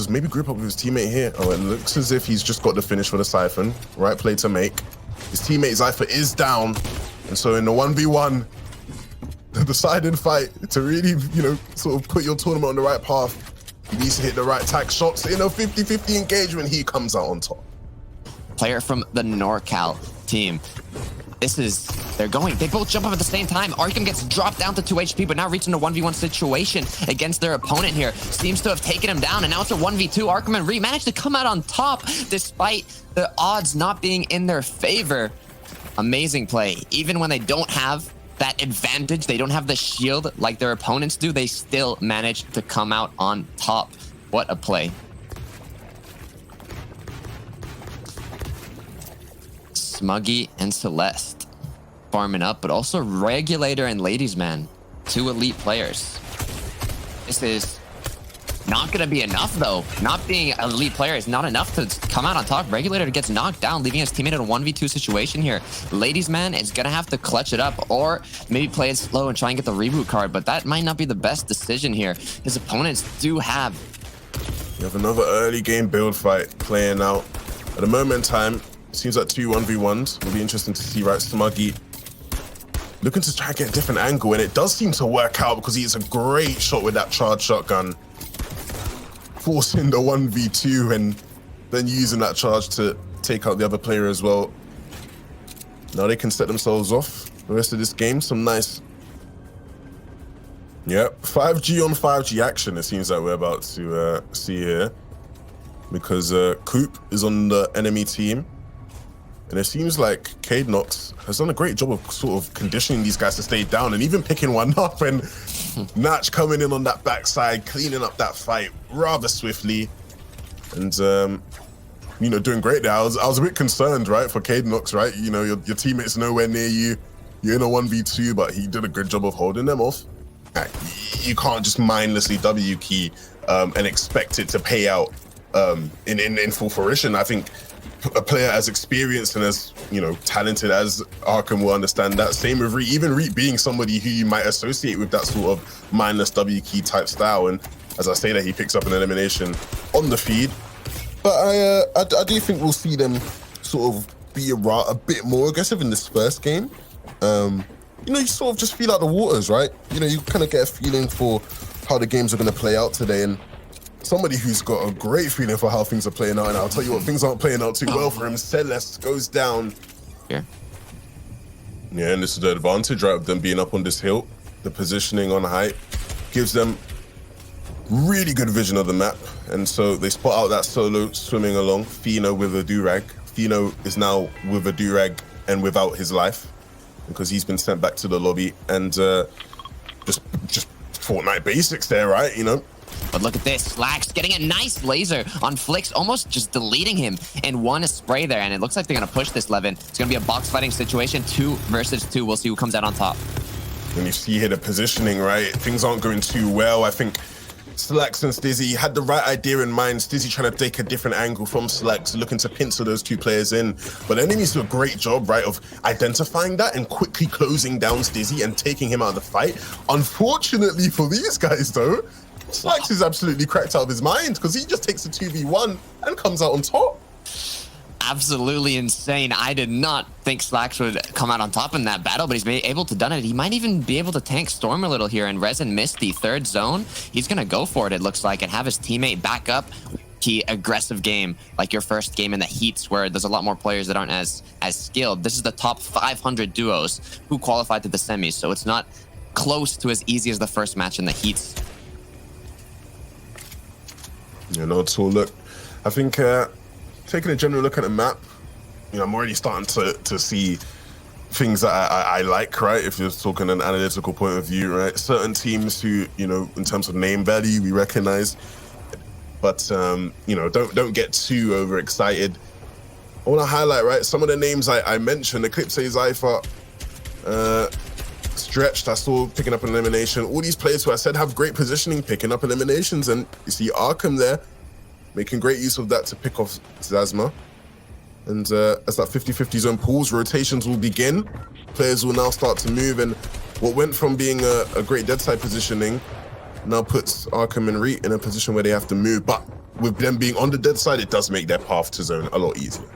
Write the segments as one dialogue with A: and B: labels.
A: does maybe group up with his teammate here. Oh, it looks as if he's just got the finish for the Siphon. Right play to make. His teammate Zypher is down. And so in the 1v1, the deciding fight to really, you know, sort of put your tournament on the right path, he needs to hit the right tag shots. In a 50-50 engagement, he comes out on top.
B: Player from the NorCal team. They both jump up at the same time. Arkham gets dropped down to 2 HP, but now reaching a 1v1 situation against their opponent here. Seems to have taken him down, and now it's a 1v2. Arkham and Reed managed to come out on top despite the odds not being in their favor. Amazing play. Even when they don't have that advantage, they don't have the shield like their opponents do, they still manage to come out on top. What a play. Smuggy and Celeste farming up, but also Regulator and Ladies Man, 2 elite players. This is not going to be enough, though. Not being an elite player is not enough to come out on top. Regulator gets knocked down, leaving his teammate in a 1v2 situation here. Ladies Man is going to have to clutch it up, or maybe play it slow and try and get the reboot card, but that might not be the best decision here. His opponents do have...
A: We have another early game build fight playing out. At the moment in time, seems like 2 1v1s. Will be interesting to see, right? Smuggy looking to try and get a different angle, and it does seem to work out because he's a great shot with that charged shotgun. Forcing the 1v2 and then using that charge to take out the other player as well. Now they can set themselves off the rest of this game. Some nice, yep, 5G on 5G action it seems like we're about to see here. Because Coop is on the enemy team. And it seems like Cadenox has done a great job of sort of conditioning these guys to stay down and even picking one up, and Natch coming in on that backside, cleaning up that fight rather swiftly. And, you know, doing great there. I was a bit concerned, right, for Cadenox, right? You know, your teammate's nowhere near you. You're in a 1v2, but he did a good job of holding them off. You can't just mindlessly W key and expect it to pay out in full fruition. I think a player as experienced and as, you know, talented as Arkham will understand that. Same with Reet, even Reet being somebody who you might associate with that sort of mindless W key type style. And as I say that, he picks up an elimination on the feed. But I do think we'll see them sort of be a bit more aggressive in this first game. You know, you sort of just feel out the waters, right? You know, you kind of get a feeling for how the games are going to play out today. And somebody who's got a great feeling for how things are playing out, and I'll tell you what, things aren't playing out too well for him. Celeste goes down. Yeah, and this is the advantage, right, of them being up on this hill. The positioning on height gives them really good vision of the map, and so they spot out that solo swimming along. Fino with a do-rag. Fino is now with a do-rag and without his life because he's been sent back to the lobby, and just Fortnite basics there, right? You know.
B: But look at this, Slacks getting a nice laser on Flicks, almost just deleting him in one spray there, and it looks like they're going to push this, Levin. It's going to be a box fighting situation, 2 versus 2. We'll see who comes out on top.
A: When you see here the positioning, right, things aren't going too well. I think Slacks and Stizzy had the right idea in mind. Stizzy trying to take a different angle from Slacks, looking to pincer those 2 players in. But enemies do a great job, right, of identifying that and quickly closing down Stizzy and taking him out of the fight. Unfortunately for these guys, though, Slacks is absolutely cracked out of his mind because he just takes a 2v1 and comes out on top.
B: Absolutely insane. I did not think Slacks would come out on top in that battle, but he's been able to done it. He might even be able to tank Storm a little here, and Resin missed the 3rd zone. He's going to go for it, it looks like, and have his teammate back up. Key aggressive game, like your first game in the heats, where there's a lot more players that aren't as skilled. This is the top 500 duos who qualified to the semis, so it's not close to as easy as the first match in the heats.
A: You know, so look, I think taking a general look at the map, you know, I'm already starting to see things that I like, right? If you're talking an analytical point of view, right? Certain teams who, you know, in terms of name value, we recognize, but you know, don't get too overexcited. I want to highlight, right, some of the names I mentioned: Eclipse, Zypher, Stretched, I saw picking up an elimination. All these players who I said have great positioning, picking up eliminations, and you see Arkham there making great use of that to pick off Zazma. And as that 50-50 zone pulls, rotations will begin. Players will now start to move, and what went from being a great dead side positioning now puts Arkham and Reet in a position where they have to move. But with them being on the dead side, it does make their path to zone a lot easier.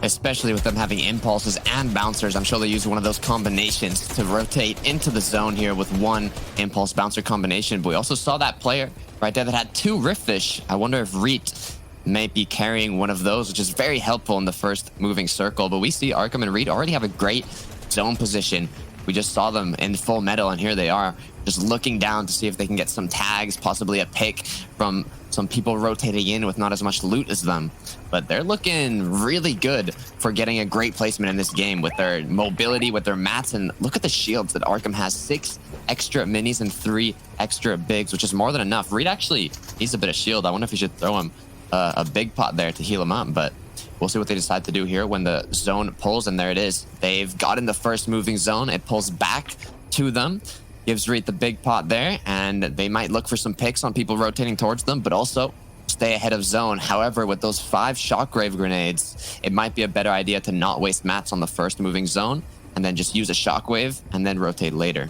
B: Especially with them having impulses and bouncers. I'm sure they use one of those combinations to rotate into the zone here with one impulse bouncer combination. But we also saw that player right there that had 2 Riftfish. I wonder if Reet may be carrying one of those, which is very helpful in the first moving circle. But we see Arkham and Reet already have a great zone position. We just saw them in full metal, and here they are, just looking down to see if they can get some tags, possibly a pick from some people rotating in with not as much loot as them. But they're looking really good for getting a great placement in this game with their mobility, with their mats. And look at the shields that Arkham has. 6 extra minis and 3 extra bigs, which is more than enough. Reed actually needs a bit of shield. I wonder if he should throw him a big pot there to heal him up, but we'll see what they decide to do here when the zone pulls. And there it is. They've gotten the first moving zone. It pulls back to them. Gives Reed the big pot there, and they might look for some picks on people rotating towards them, but also stay ahead of zone. However, with those 5 shockwave grenades, it might be a better idea to not waste mats on the first moving zone, and then just use a shockwave and then rotate later.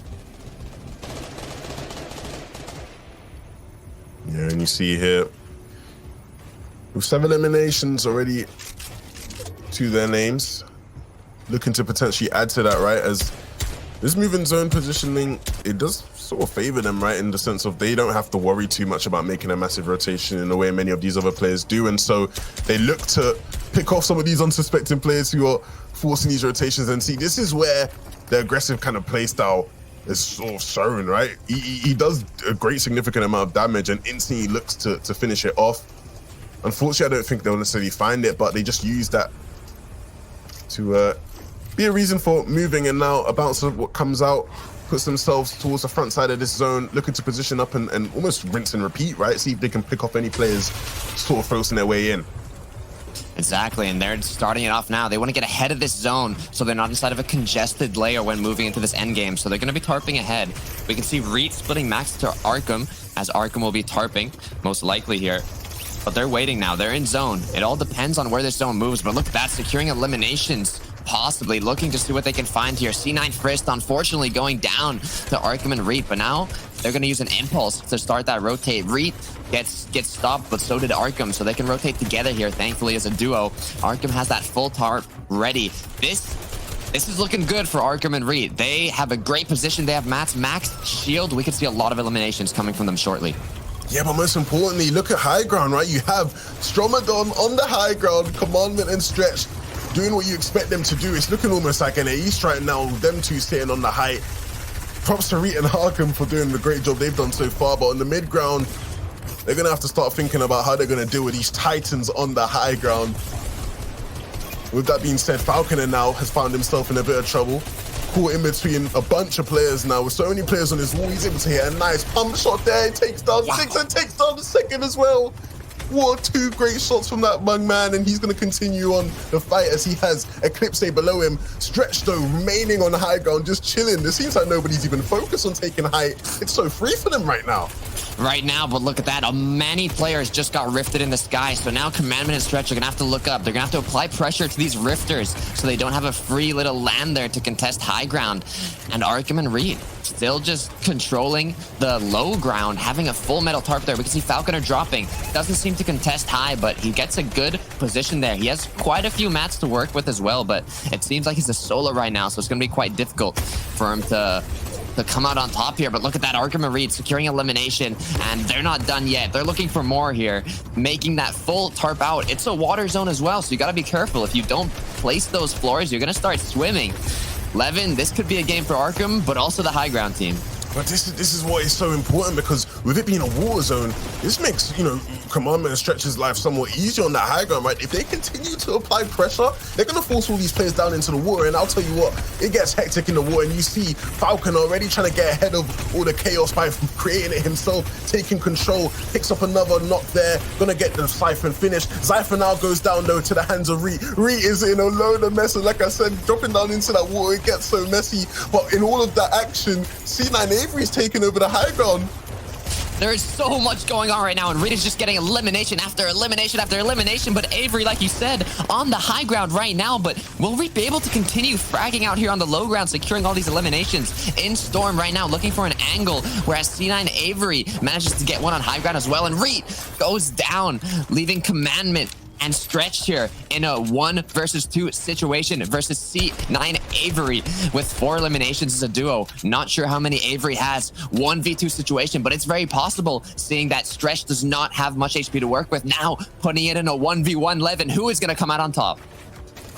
A: Yeah, and you see here, with 7 eliminations already to their names, looking to potentially add to that, right? As this moving zone positioning, it does sort of favor them, right? In the sense of they don't have to worry too much about making a massive rotation in the way many of these other players do. And so they look to pick off some of these unsuspecting players who are forcing these rotations. And see, this is where the aggressive kind of play style is sort of shown, right? He does a great significant amount of damage and instantly looks to finish it off. Unfortunately, I don't think they'll necessarily find it, but they just use that to be a reason for moving. And now a bouncer what comes out, puts themselves towards the front side of this zone, looking to position up and almost rinse and repeat, right? See if they can pick off any players sort of forcing their way in.
B: Exactly, and they're starting it off now. They want to get ahead of this zone so they're not inside of a congested layer when moving into this end game. So they're going to be tarping ahead. We can see Reed splitting max to Arkham, as Arkham will be tarping, most likely here. But they're waiting now. They're in zone. It all depends on where this zone moves. But look at that, securing eliminations. Possibly looking to see what they can find here. C9 Frist, unfortunately, going down to Arkham and Reet. But now they're going to use an impulse to start that rotate. Reet gets stopped, but so did Arkham. So they can rotate together here, thankfully, as a duo. Arkham has that full tarp ready. This is looking good for Arkham and Reet. They have a great position. They have max shield. We could see a lot of eliminations coming from them shortly.
A: Yeah, but most importantly, look at high ground, right? You have Stromadon on the high ground, Commandment and Stretch doing what you expect them to do. It's looking almost like an East right now, them two sitting on the height. Props to Reet and Arkham for doing the great job they've done so far, but on the mid ground, they're gonna have to start thinking about how they're gonna deal with these Titans on the high ground. With that being said, Falconer now has found himself in a bit of trouble. Caught in between a bunch of players now. With so many players on his wall, he's able to hit a nice pump shot there. He takes down 6 and takes down the second as well. What 2 great shots from that young man, and he's going to continue on the fight as he has Eclipse below him. Stretch though remaining on the high ground, just chilling. It seems like nobody's even focused on taking height. It's so free for them right now.
B: Right now, but look at that. Many players just got rifted in the sky. So now Commandment and Stretch are going to have to look up. They're going to have to apply pressure to these rifters so they don't have a free little land there to contest high ground. And Arkham and Reed still just controlling the low ground, having a full metal tarp there. We can see Falconer dropping. Doesn't seem to contest high, but he gets a good position there. He has quite a few mats to work with as well, but it seems like he's a solo right now, so it's going to be quite difficult for him to come out on top here. But look at that, Arkham and Reed securing elimination, and they're not done yet. They're looking for more here, making that full tarp out. It's a water zone as well, so you got to be careful. If you don't place those floors, you're going to start swimming. Levin, this could be a game for Arkham, but also the high ground team.
A: But this is what is so important, because with it being a war zone, this makes, you know, Commandment and Stretch's life somewhat easier on that high ground, right? If they continue to apply pressure, they're going to force all these players down into the water. And I'll tell you what, it gets hectic in the water. And you see Falcon already trying to get ahead of all the chaos by creating it himself, taking control, picks up another knock there, going to get the Siphon finished. Siphon now goes down, though, to the hands of Reet. Reet is in a load of mess. And like I said, dropping down into that water, it gets so messy. But in all of that action, C9 Avery's taking over the high ground.
B: There is so much going on right now, and Rita's just getting elimination after elimination after elimination. But Avery, like you said, on the high ground right now. But will Reet be able to continue fragging out here on the low ground, securing all these eliminations? In Storm right now, looking for an angle, whereas C9 Avery manages to get one on high ground as well. And Reet goes down, leaving Commandment and Stretched here in a 1 versus 2 situation versus C9 Avery with 4 eliminations as a duo. Not sure how many Avery has. 1v2 situation, but it's very possible, seeing that Stretched does not have much HP to work with. Now putting it in a 1v1 Levin. Who is going to come out on top?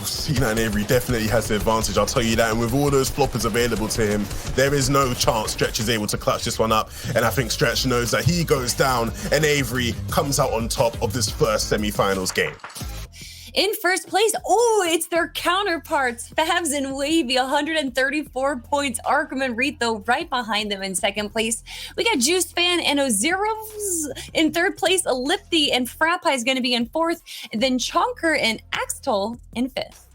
A: C9 Avery definitely has the advantage, I'll tell you that. And with all those floppers available to him, there is no chance Stretch is able to clutch this one up. And I think Stretch knows that he goes down and Avery comes out on top of this first semifinals game.
C: In first place, oh, it's their counterparts, Fabs and Wavy, 134 points. Arkham and Reet, though, right behind them in second place. We got Juice Fan and Ozeros in third place. Lipty and Frappi is going to be in fourth. And then Chonker and Axtol in fifth.